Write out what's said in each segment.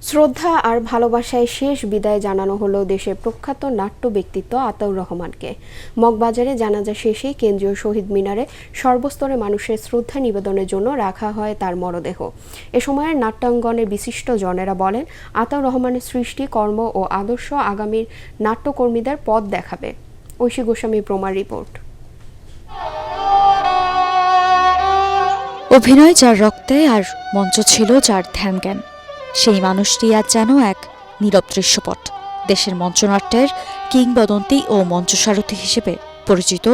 শ্রদ্ধা আর ভালোবাসায় শেষ বিদায় জানানো হলো দেশের প্রখ্যাত নাট্য ব্যক্তিত্ব আতাউর রহমানকে। মগবাজারে জানাজা শেষে কেন্দ্রীয় শহীদ মিনারে সর্বস্তরে মানুষের শ্রদ্ধা নিবেদনের জন্য রাখা হয় তার মরদেহ। এ সময় নাট্যাঙ্গনের বিশিষ্ট জনেরা বলেন, আতাউর রহমানের সৃষ্টি, কর্ম ও আদর্শ আগামীর নাট্যকর্মীদের পথ দেখাবে। ঐশী গোস্বামী প্রমার রিপোর্ট। অভিনয় যার রক্তে আর মঞ্চ ছিল যার ধ্যান জ্ঞান, সেই মানুষটি আজ যেন এক নীরব দৃশ্যপট। দেশের মঞ্চনাট্যের কিংবদন্তি ও মঞ্চসারথী হিসেবে পরিচিত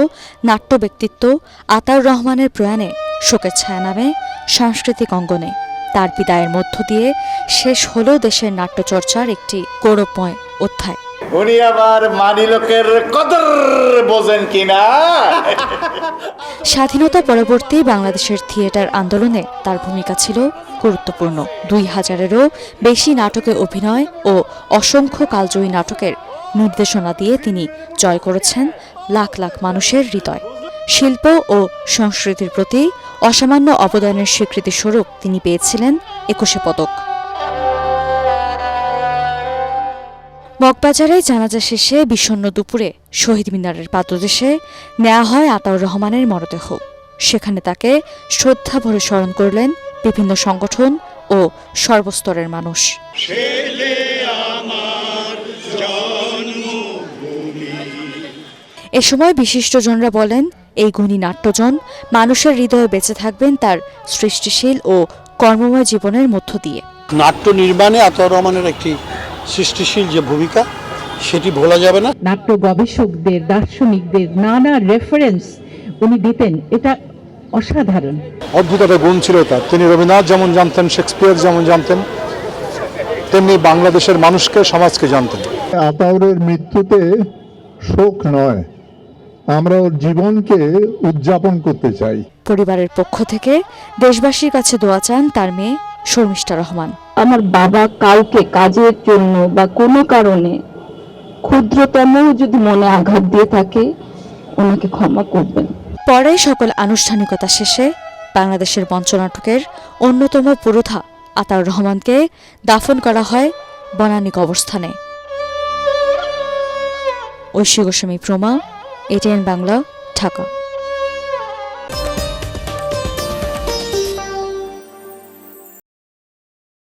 নাট্য ব্যক্তিত্ব আতাউর রহমানের প্রয়াণে শোকের ছায়া নামে সাংস্কৃতিক অঙ্গনে। তার বিদায়ের মধ্য দিয়ে শেষ হলো দেশের নাট্যচর্চার একটি গৌরবময় অধ্যায়। উনি আবার মানি লোকের কদর বোঝেন কিনা। স্বাধীনতা পরবর্তী বাংলাদেশের থিয়েটার আন্দোলনে তার ভূমিকা ছিল গুরুত্বপূর্ণ। 2000-এরও বেশি নাটকে অভিনয় ও অসংখ্য কালজয়ী নাটকের নির্দেশনা দিয়ে তিনি জয় করেছেন লাখ লাখ মানুষের হৃদয়। শিল্প ও সংস্কৃতির প্রতি অসামান্য অবদানের স্বীকৃতিস্বরূপ তিনি পেয়েছিলেন 21 পদক। মগবাজারে জানাজা শেষে বিষণ্ণ দুপুরে শহীদ মিনারের পাদদেশে নেওয়া হয় আতাউর রহমানের মরদেহ। সেখানে তাকে শ্রদ্ধাভরে স্মরণ করলেন বিভিন্ন সংগঠন ও সর্বস্তরের মানুষ। এ সময় বিশিষ্টজনরা বলেন, এই গুণী নাট্যজন মানুষের হৃদয়ে বেঁচে থাকবেন তার সৃষ্টিশীল ও কর্মময় জীবনের মধ্য দিয়ে। নাট্য নির্মাণে আতাউর রহমানের একটি সৃষ্টিশীল যে ভূমিকা, সেটি ভোলা যাবে না। নাট্য গবেষকদের, দার্শনিকদের নানা রেফারেন্স উনি দিতেন, এটা অসাধারণ। অদ্ভুত একটা গুণ ছিল তার। তিনি রবীন্দ্রনাথ যেমন জানতেন, শেক্সপিয়ার যেমন জানতেন, তেমনি বাংলাদেশের মানুষকে, সমাজকে জানতেন। আতাউরের মৃত্যুতে শোক নয়, আমরা ওর জীবনকে উদযাপন করতে চাই। পরিবারের পক্ষ থেকে দেশবাসীর কাছে দোয়া চান তার মেয়ে শর্মিষ্ঠা রহমান। আমার বাবা কাউকে কাজের জন্য বা কোনো কারণে ক্ষুদ্রতম যদি মনে আঘাত দিয়ে থাকে, ওনাকে ক্ষমা করবেন। পরে সকল আনুষ্ঠানিকতা শেষে বাংলাদেশের মঞ্চনাটকের অন্যতম পুরোধা আতাউর রহমানকে দাফন করা হয় বনানী কবরস্থানে। ঐশী গোস্বামী প্রমা, ATN বাংলা, ঢাকা।